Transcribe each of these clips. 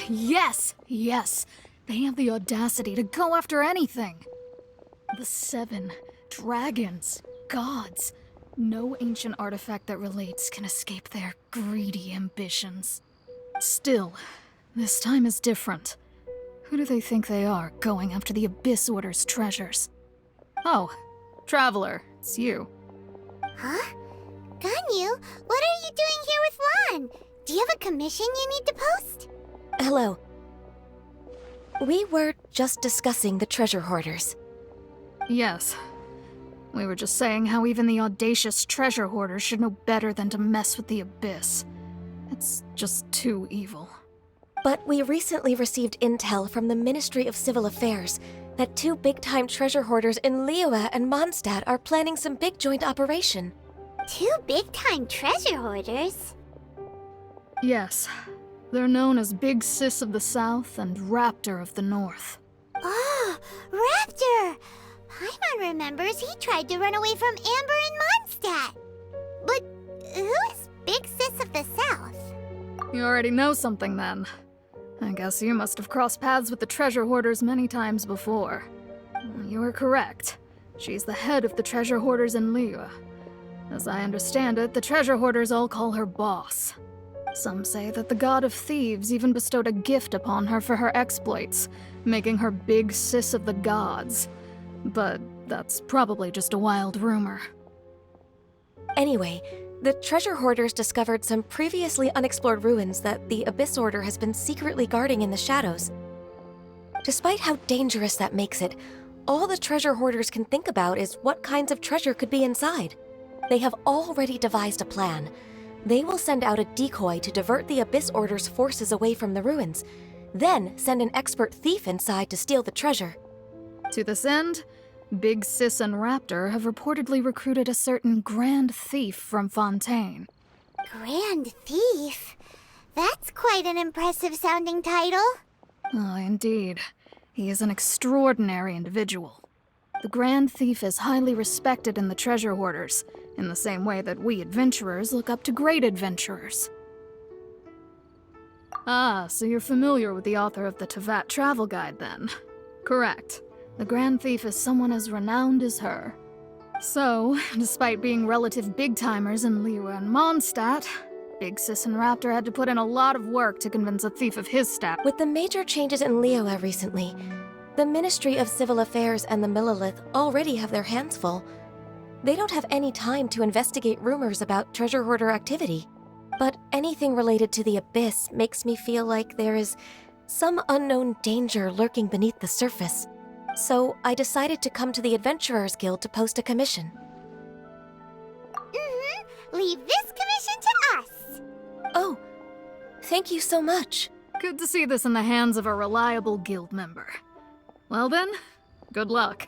Yes! Yes! They have the audacity to go after anything! The 7 dragons, gods. No ancient artifact that relates can escape their greedy ambitions. Still, this time is different. Who do they think they are, going after the Abyss Order's treasures? Oh, Traveler, it's you. Huh? Ganyu, what are you doing here with Lan? Do you have a commission you need to post? Hello. We were just discussing the treasure hoarders. Yes. We were just saying how even the audacious treasure hoarders should know better than to mess with the Abyss. It's just too evil. But we recently received intel from the Ministry of Civil Affairs that 2 big-time treasure hoarders in Liyue and Mondstadt are planning some big joint operation. 2 big-time treasure hoarders? Yes. They're known as Big Sis of the South and Raptor of the North. Oh, Raptor! Paimon remembers he tried to run away from Amber in Mondstadt. But who is Big Sis of the South? You already know something then. I guess you must have crossed paths with the treasure hoarders many times before. You are correct. She's the head of the treasure hoarders in Liyue. As I understand it, the treasure hoarders all call her boss. Some say that the god of thieves even bestowed a gift upon her for her exploits, making her Big Sis of the gods. But that's probably just a wild rumor. Anyway, the treasure hoarders discovered some previously unexplored ruins that the Abyss Order has been secretly guarding in the shadows. Despite how dangerous that makes it, all the treasure hoarders can think about is what kinds of treasure could be inside. They have already devised a plan. They will send out a decoy to divert the Abyss Order's forces away from the ruins, then send an expert thief inside to steal the treasure. To this end, Big Sis and Raptor have reportedly recruited a certain Grand Thief from Fontaine. Grand Thief? That's quite an impressive sounding title. Oh, indeed. He is an extraordinary individual. The Grand Thief is highly respected in the treasure hoarders, in the same way that we adventurers look up to great adventurers. Ah, so you're familiar with the author of the Tevat Travel Guide, then? Correct. The Grand Thief is someone as renowned as her. So, despite being relative big-timers in Liyue and Mondstadt, Big Sis and Raptor had to put in a lot of work to convince a thief of his stature. With the major changes in Liyue recently, the Ministry of Civil Affairs and the Millelith already have their hands full. They don't have any time to investigate rumors about treasure hoarder activity. But anything related to the Abyss makes me feel like there is some unknown danger lurking beneath the surface. So I decided to come to the Adventurers Guild to post a commission. Leave this commission to us. Oh, thank you so much. Good to see this in the hands of a reliable guild member. Well then, good luck.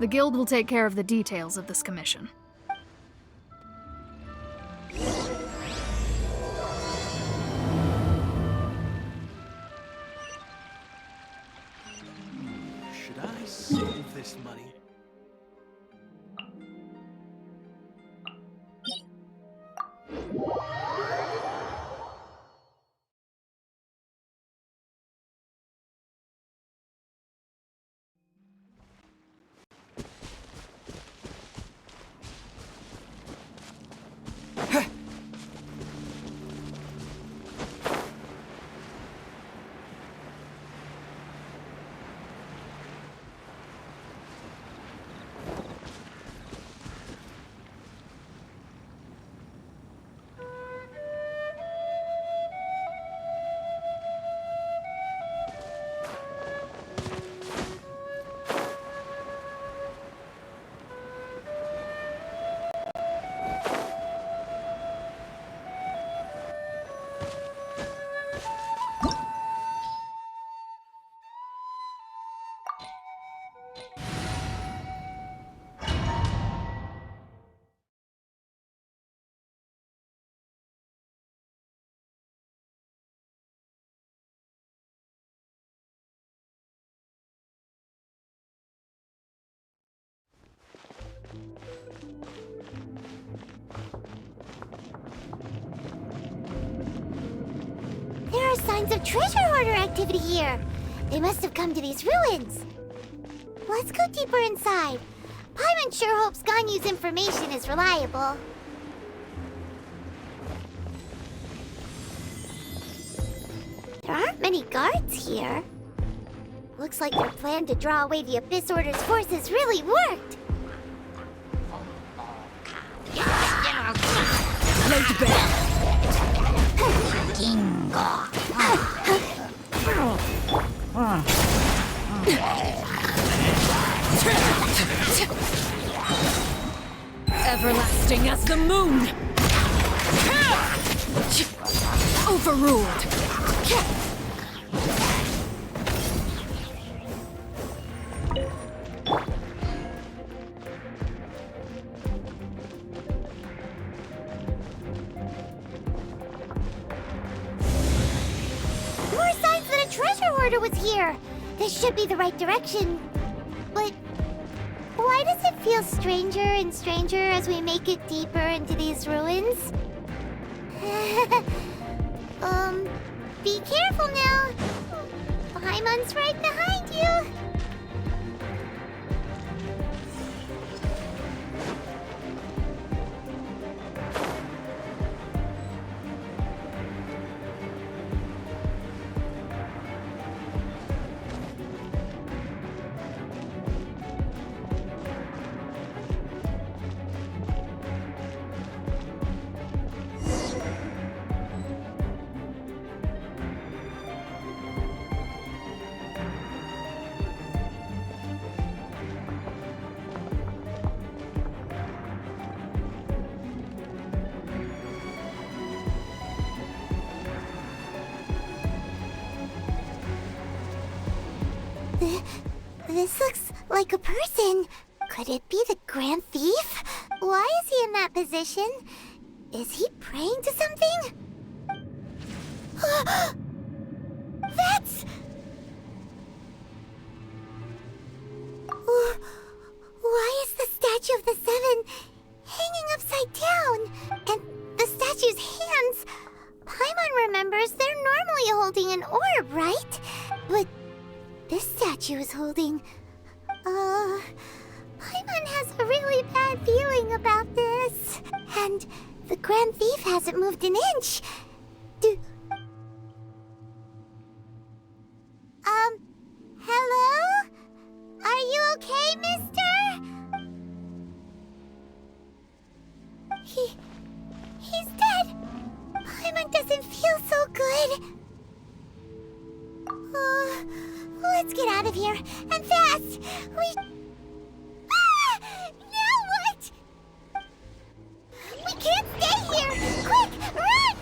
The guild will take care of the details of this commission. Should I save this money? signs of treasure hoarder activity here. They must have come to these ruins. Let's go deeper inside. Paimon sure hopes Ganyu's information is reliable. There aren't many guards here. Looks like their plan to draw away the Abyss Order's forces really worked. Everlasting as the moon! Overruled! More signs that a treasure hoarder was here. This should be the right direction. But why does it feel stranger and stranger as we make it deeper into these ruins? Be careful now. Paimon's right behind you. This looks like a person. Could it be the Grand Thief? Why is he in that position? Is he praying to something? That's... Why is the statue of the Seven hanging upside down? And the statue's hands... Paimon remembers they're normally holding an orb, right? But this statue is holding... Paimon has a really bad feeling about this. And the Grand Thief hasn't moved an inch. Hello? Are you okay, mister? He's dead. Paimon doesn't feel so good. Let's get out of here, and fast! Now what? We can't stay here! Quick, run!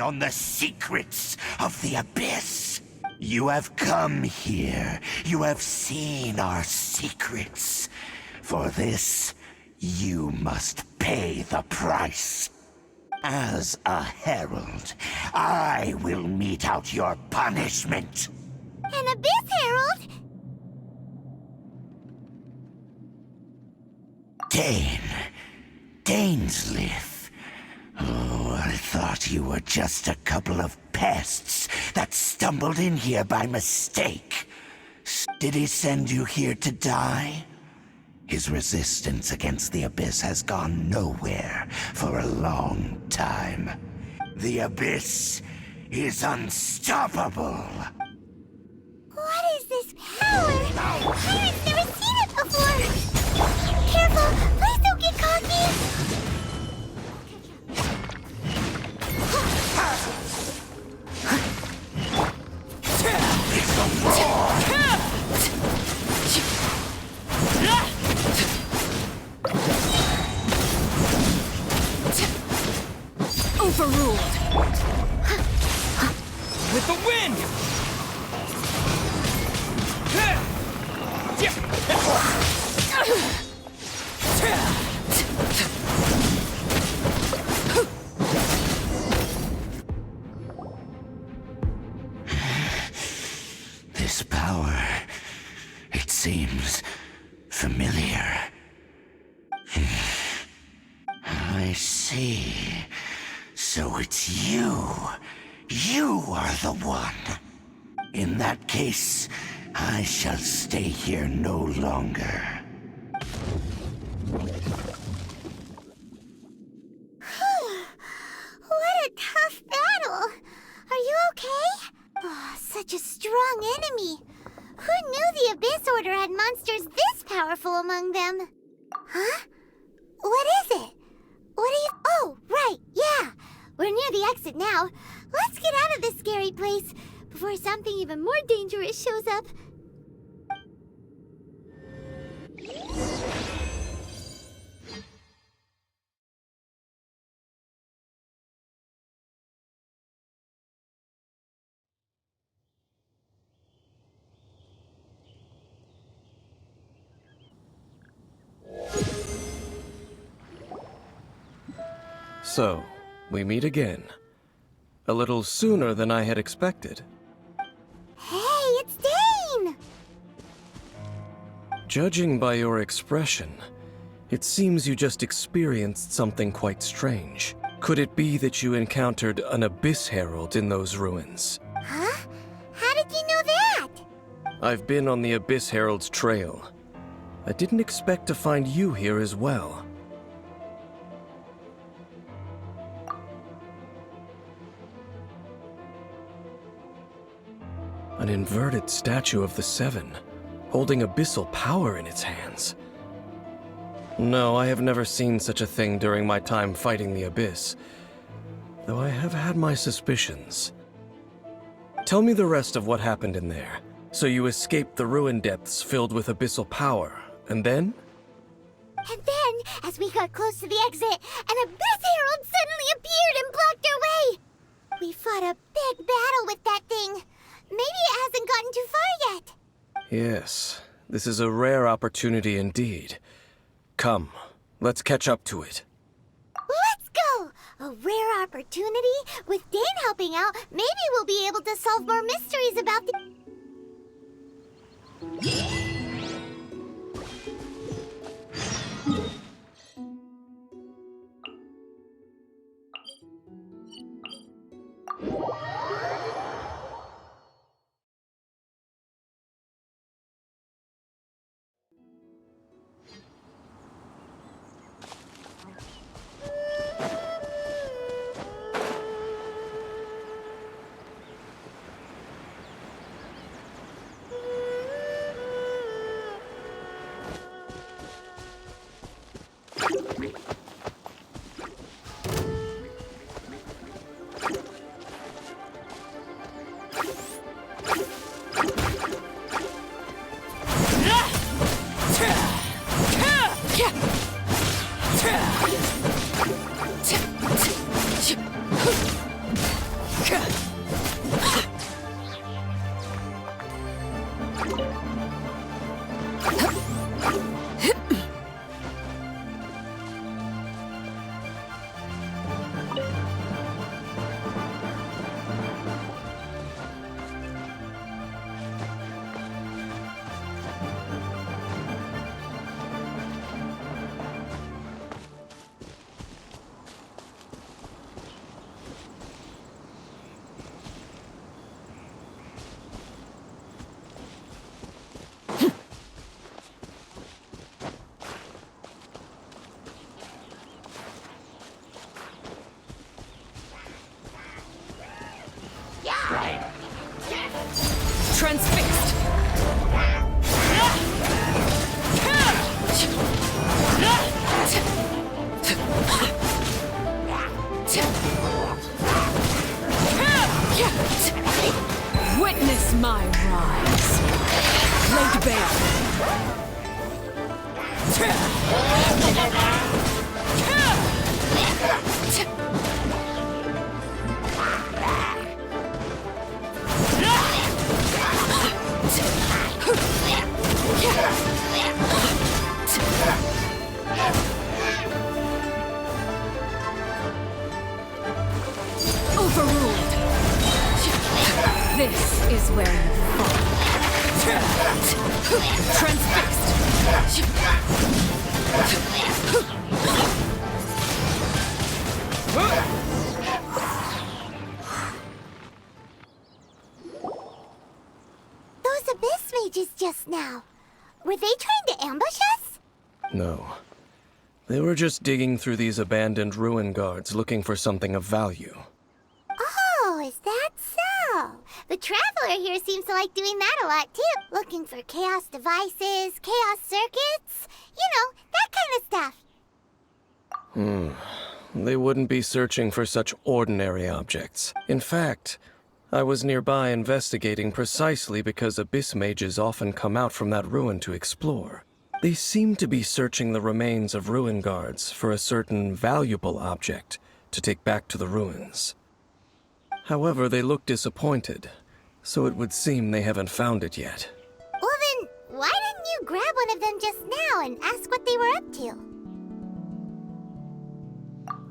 On the secrets of the Abyss. You have come here. You have seen our secrets. For this, you must pay the price. As a herald, I will mete out your punishment. An Abyss Herald? Daneslith. Oh, I thought you were just a couple of pests that stumbled in here by mistake. Did he send you here to die? His resistance against the Abyss has gone nowhere for a long time. The Abyss is unstoppable. What is this power? Pirates never seen it before! Careful! Overruled! With the wind! This power, it seems familiar. I see. So it's you. You are the one. In that case, I shall stay here no longer. What a tough battle! Are you okay? Oh, such a strong enemy. Who knew the Abyss Order had monsters this powerful among them? Huh? What is it? What are you... Oh, right, yeah. We're near the exit now. Let's get out of this scary place before something even more dangerous shows up. So, we meet again. A little sooner than I had expected. Hey, it's Dane! Judging by your expression, it seems you just experienced something quite strange. Could it be that you encountered an Abyss Herald in those ruins? Huh? How did you know that? I've been on the Abyss Herald's trail. I didn't expect to find you here as well. An inverted statue of the Seven, holding abyssal power in its hands. No, I have never seen such a thing during my time fighting the Abyss, though I have had my suspicions. Tell me the rest of what happened in there. So you escaped the ruin depths filled with abyssal power, and then? And then, as we got close to the exit, an Abyss Herald suddenly appeared and blocked our way! We fought a big battle with that thing. Maybe it hasn't gotten too far yet. Yes, this is a rare opportunity indeed. Come, let's catch up to it. Let's go! A rare opportunity? With Dane helping out, maybe we'll be able to solve more mysteries about the... Transfixed! Witness my rise! Laid bare! where you fall. Transfixed! Those abyss mages just now. Were they trying to ambush us? No. They were just digging through these abandoned ruin guards looking for something of value. Oh, is that so? The Traveler here seems to like doing that a lot too. Looking for chaos devices, chaos circuits, you know, that kind of stuff. They wouldn't be searching for such ordinary objects. In fact, I was nearby investigating precisely because abyss mages often come out from that ruin to explore. They seem to be searching the remains of ruin guards for a certain valuable object to take back to the ruins. However, they look disappointed, so it would seem they haven't found it yet. Well then, why didn't you grab one of them just now and ask what they were up to?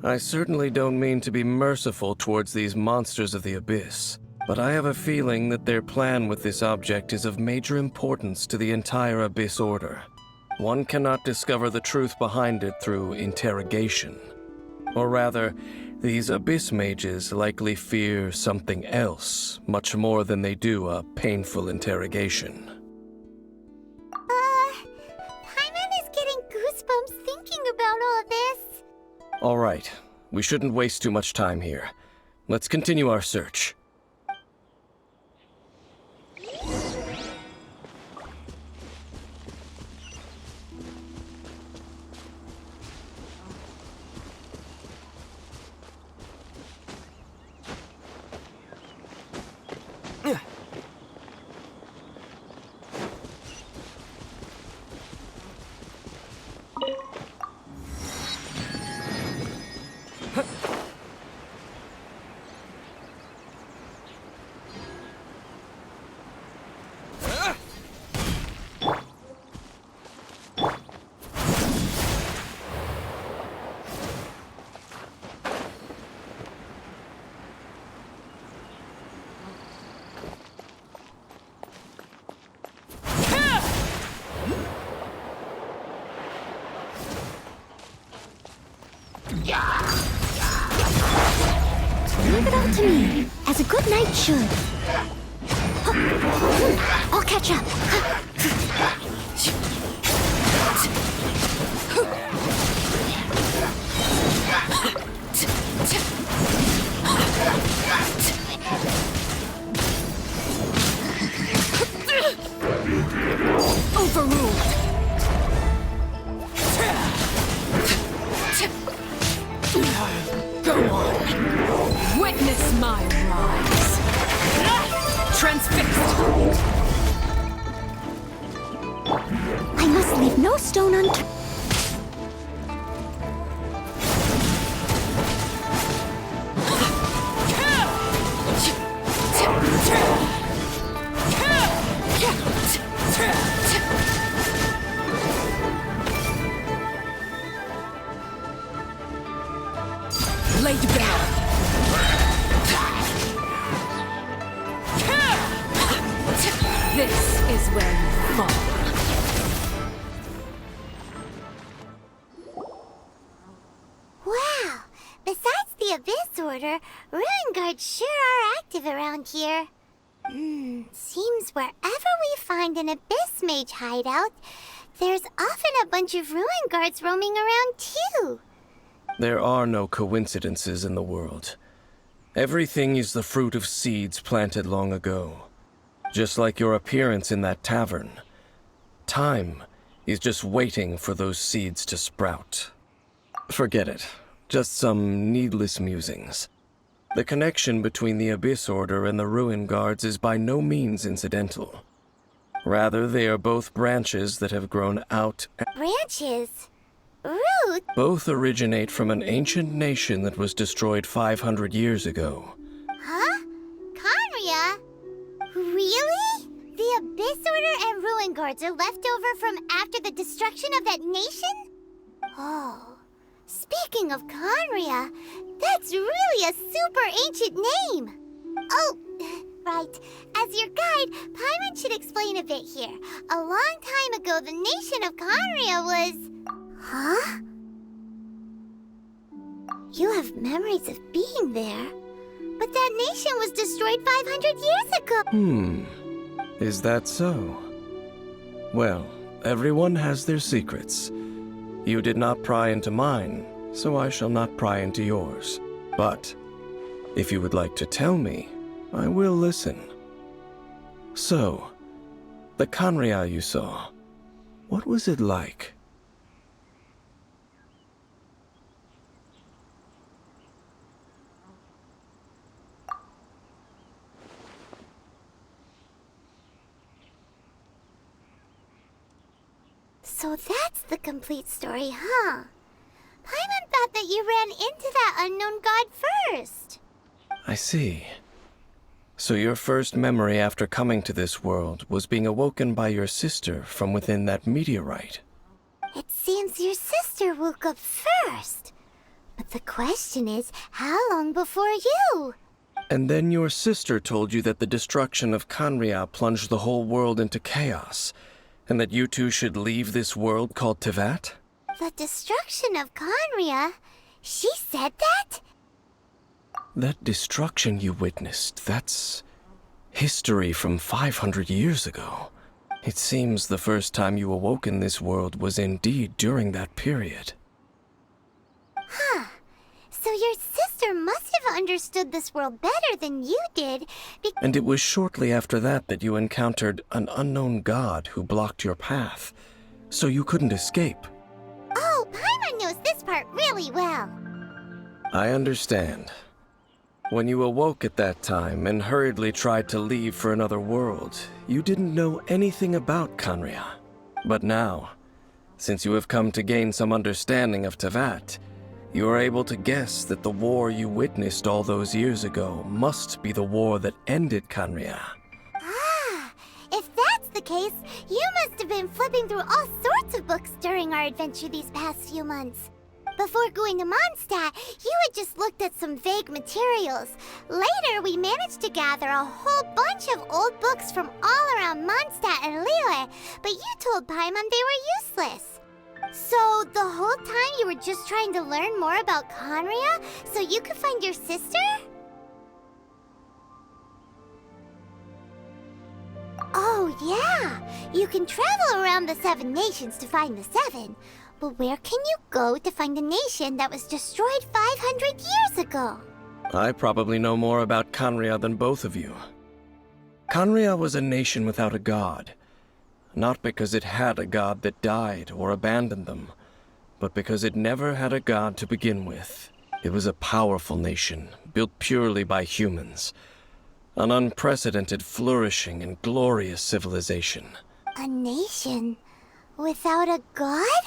I certainly don't mean to be merciful towards these monsters of the abyss, but I have a feeling that their plan with this object is of major importance to the entire Abyss Order. One cannot discover the truth behind it through interrogation. Or rather, these abyss mages likely fear something else, much more than they do a painful interrogation. Paimon is getting goosebumps thinking about all this. All right, we shouldn't waste too much time here. Let's continue our search. Leave it all to me, as a good knight should. I'll catch up. Overruled! Go on! Witness my rise! Transfixed! I must leave no stone unturned. Laid bare! This is where you fall. Wow! Besides the Abyss Order, Ruin Guards sure are active around here. Seems wherever we find an Abyss Mage hideout, there's often a bunch of Ruin Guards roaming around too. There are no coincidences in the world. Everything is the fruit of seeds planted long ago. Just like your appearance in that tavern. Time is just waiting for those seeds to sprout. Forget it. Just some needless musings. The connection between the Abyss Order and the Ruin Guards is by no means incidental. Rather, they are both branches that have grown out. Branches? Root? Both originate from an ancient nation that was destroyed 500 years ago. Huh? Conria? Really? The Abyss Order and Ruin Guards are left over from after the destruction of that nation? Oh. Speaking of Conria, that's really a super ancient name. Oh, right. As your guide, Paimon should explain a bit here. A long time ago, the nation of Conria was... Huh? You have memories of being there. But that nation was destroyed 500 years ago. Is that so? Well, everyone has their secrets. You did not pry into mine, so I shall not pry into yours. But if you would like to tell me, I will listen. So, the Conria you saw, what was it like? So that's the complete story, huh? Paimon thought that you ran into that unknown god first. I see. So your first memory after coming to this world was being awoken by your sister from within that meteorite. It seems your sister woke up first. But the question is, how long before you? And then your sister told you that the destruction of Conria plunged the whole world into chaos, and that you two should leave this world called Tevat? The destruction of Conria? She said that? That destruction you witnessed, that's history from 500 years ago. It seems the first time you awoke in this world was indeed during that period. Huh. So your sister must have understood this world better than you did, And it was shortly after that that you encountered an unknown god who blocked your path, so you couldn't escape. Oh, Paimon knows this part really well. I understand. When you awoke at that time and hurriedly tried to leave for another world, you didn't know anything about Conria. But now, since you have come to gain some understanding of Tevat, you are able to guess that the war you witnessed all those years ago must be the war that ended Conria. Ah, if that's the case, you must have been flipping through all sorts of books during our adventure these past few months. Before going to Mondstadt, you had just looked at some vague materials. Later, we managed to gather a whole bunch of old books from all around Mondstadt and Liyue, but you told Paimon they were useless. So, the whole time you were just trying to learn more about Conria so you could find your sister? Oh, yeah! You can travel around the 7 nations to find the 7. But where can you go to find a nation that was destroyed 500 years ago? I probably know more about Conria than both of you. Conria was a nation without a god. Not because it had a god that died or abandoned them, but because it never had a god to begin with. It was a powerful nation, built purely by humans. An unprecedented, flourishing, and glorious civilization. A nation without a god?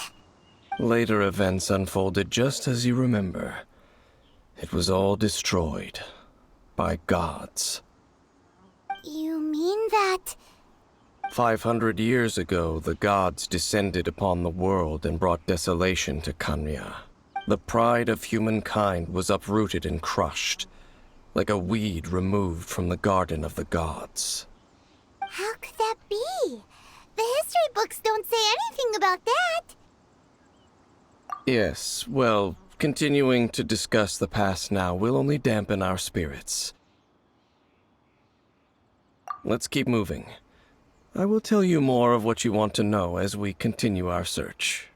Later events unfolded just as you remember. It was all destroyed by gods. You mean that... 500 years ago, the gods descended upon the world and brought desolation to Conria. The pride of humankind was uprooted and crushed, like a weed removed from the garden of the gods. How could that be? The history books don't say anything about that. Yes, well, continuing to discuss the past now will only dampen our spirits. Let's keep moving. I will tell you more of what you want to know as we continue our search.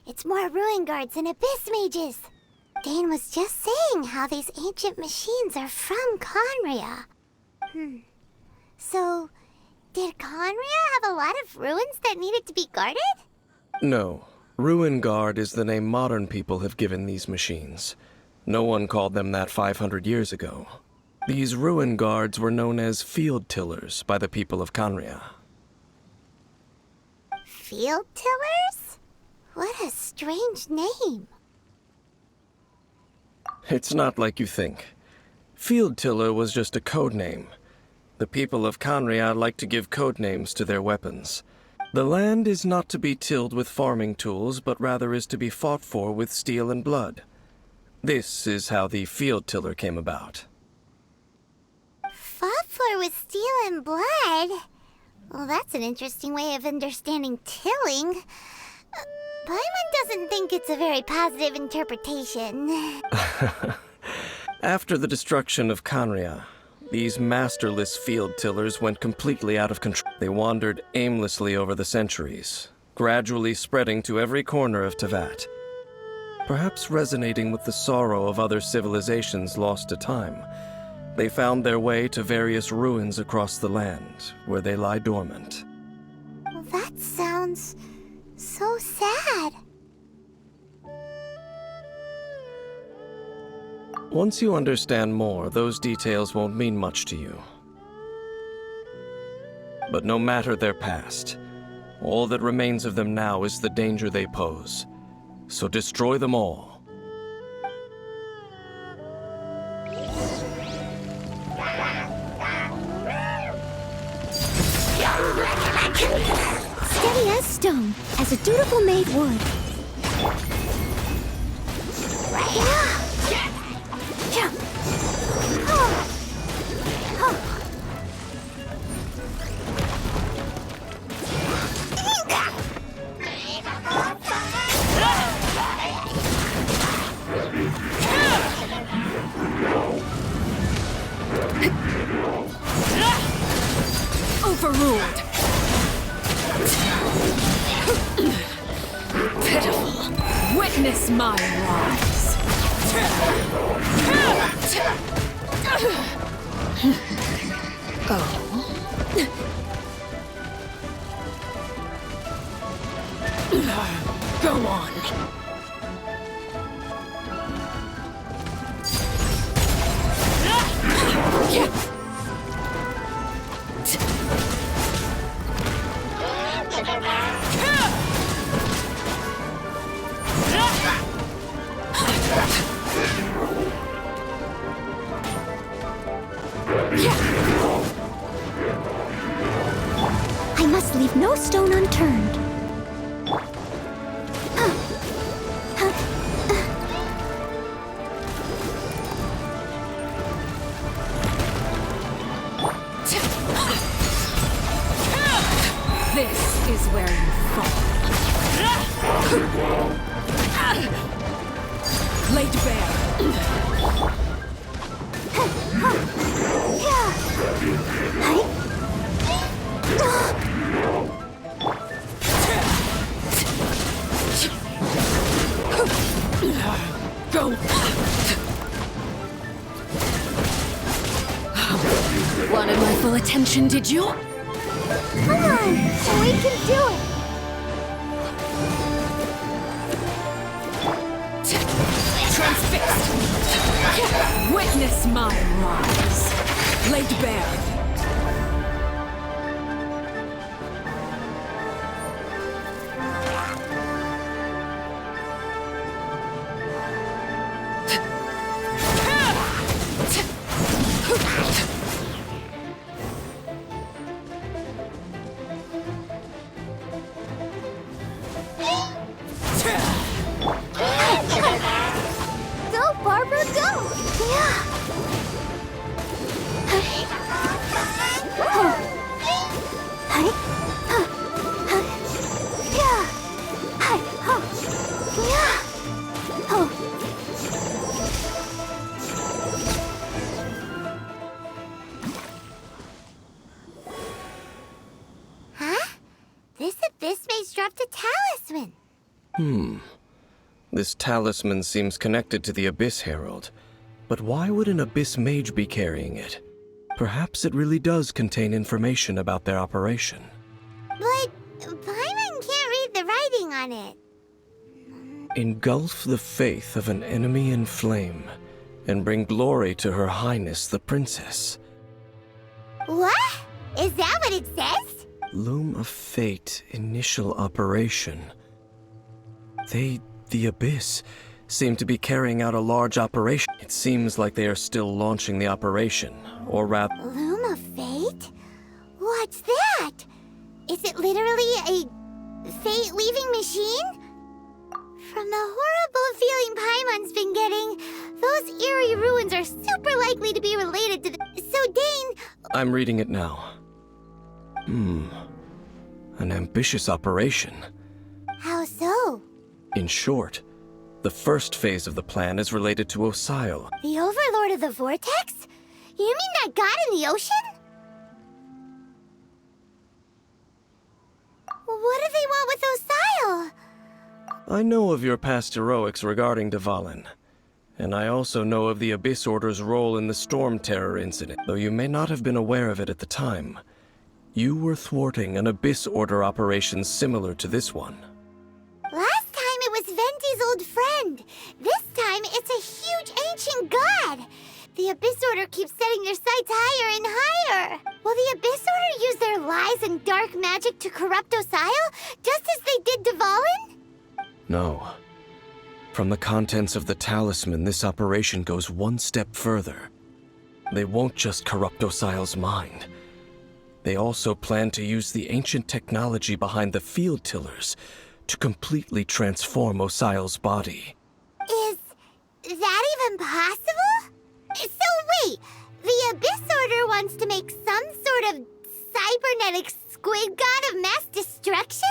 It's more ruin guards and abyss mages. Dane was just saying how these ancient machines are from Conria. So, did Conria have a lot of ruins that needed to be guarded? No. Ruin Guard is the name modern people have given these machines. No one called them that 500 years ago. These Ruin Guards were known as Field Tillers by the people of Conria. Field tillers? What a strange name. It's not like you think. Field Tiller was just a code name. The people of Conria like to give code names to their weapons. The land is not to be tilled with farming tools, but rather is to be fought for with steel and blood. This is how the Field Tiller came about. Fought for with steel and blood? Well, that's an interesting way of understanding tilling. Paimon doesn't think it's a very positive interpretation. After the destruction of Conria, these masterless field tillers went completely out of control. They wandered aimlessly over the centuries, gradually spreading to every corner of Tevat. Perhaps resonating with the sorrow of other civilizations lost to time, they found their way to various ruins across the land, where they lie dormant. Well, that sounds so sad. Once you understand more, those details won't mean much to you. But no matter their past, all that remains of them now is the danger they pose. So destroy them all. Steady as stone, as a dutiful maid would. Overruled. Pitiful. Witness my rise. Go on. I must leave no stone unturned. This is where you fall. Laid bare. Go. Wanted my full attention, did you? Come on, we can do it. Transfixed. Witness my rise. Laid bare. Go, Barbara, go! Yeah. Huh? This abyss maze dropped a talisman. This talisman seems connected to the Abyss Herald. But why would an Abyss Mage be carrying it? Perhaps it really does contain information about their operation. But Paimon can't read the writing on it. Engulf the faith of an enemy in flame, and bring glory to Her Highness the Princess. What? Is that what it says? Loom of Fate initial operation. The Abyss, seem to be carrying out a large operation. It seems like they are still launching the operation, or rather... Loom of Fate? What's that? Is it literally a fate-leaving machine? From the horrible feeling Paimon's been getting, those eerie ruins are super likely to be related to the... So Dane... I'm reading it now. An ambitious operation. How so? In short, the first phase of the plan is related to Osile. The Overlord of the Vortex? You mean that god in the ocean? What do they want with Osile? I know of your past heroics regarding Dvalin, and I also know of the Abyss Order's role in the Storm Terror incident. Though you may not have been aware of it at the time, you were thwarting an Abyss Order operation similar to this one. Last time it was Venti's old friend. This time it's a huge ancient god. The Abyss Order keeps setting their sights higher and higher. Will the Abyss Order use their lies and dark magic to corrupt Osile, just as they did Dvalin? No. From the contents of the talisman, this operation goes one step further. They won't just corrupt Osile's mind. They also plan to use the ancient technology behind the field tillers to completely transform Osile's body. Is that even possible? So wait, the Abyss Order wants to make some sort of cybernetic squid god of mass destruction?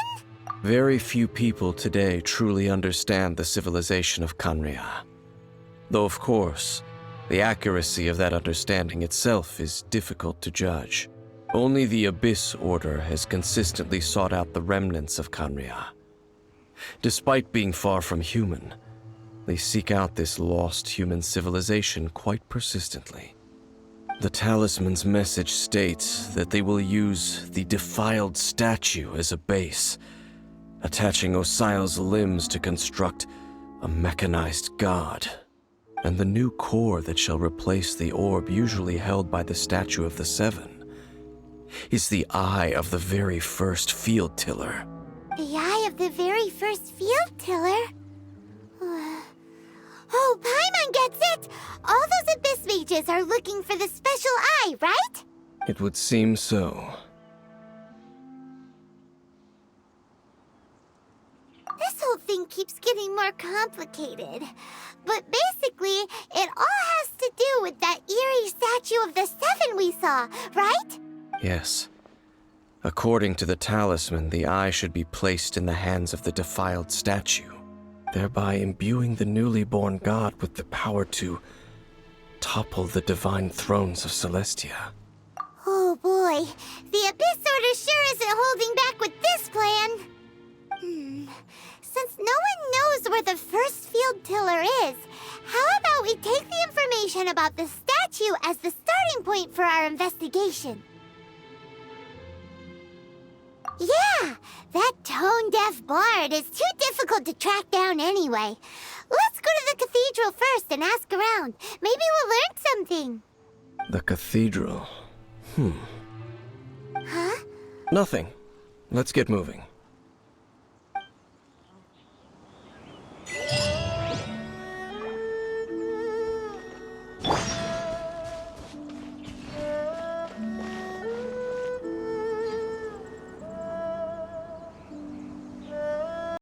Very few people today truly understand the civilization of Khaenri'ah. Though of course, the accuracy of that understanding itself is difficult to judge. Only the Abyss Order has consistently sought out the remnants of Khaenri'ah. Despite being far from human, they seek out this lost human civilization quite persistently. The talisman's message states that they will use the defiled statue as a base, attaching Osile's limbs to construct a mechanized god. And the new core that shall replace the orb usually held by the Statue of the Seven is the eye of the very first field tiller. The eye of the very first field tiller? Oh, Paimon gets it! All those Abyss mages are looking for the special eye, right? It would seem so. This whole thing keeps getting more complicated. But basically, it all has to do with that eerie Statue of the Seven we saw, right? Yes. According to the talisman, the eye should be placed in the hands of the defiled statue, thereby imbuing the newly born god with the power to topple the divine thrones of Celestia. Oh boy, the Abyss Order sure isn't holding back with this plan. Since no one knows where the first field tiller is, how about we take the information about the statue as the starting point for our investigation? Yeah, that tone-deaf bard is too difficult to track down anyway. Let's go to the cathedral first and ask around. Maybe we'll learn something. The cathedral. Huh? Nothing. Let's get moving.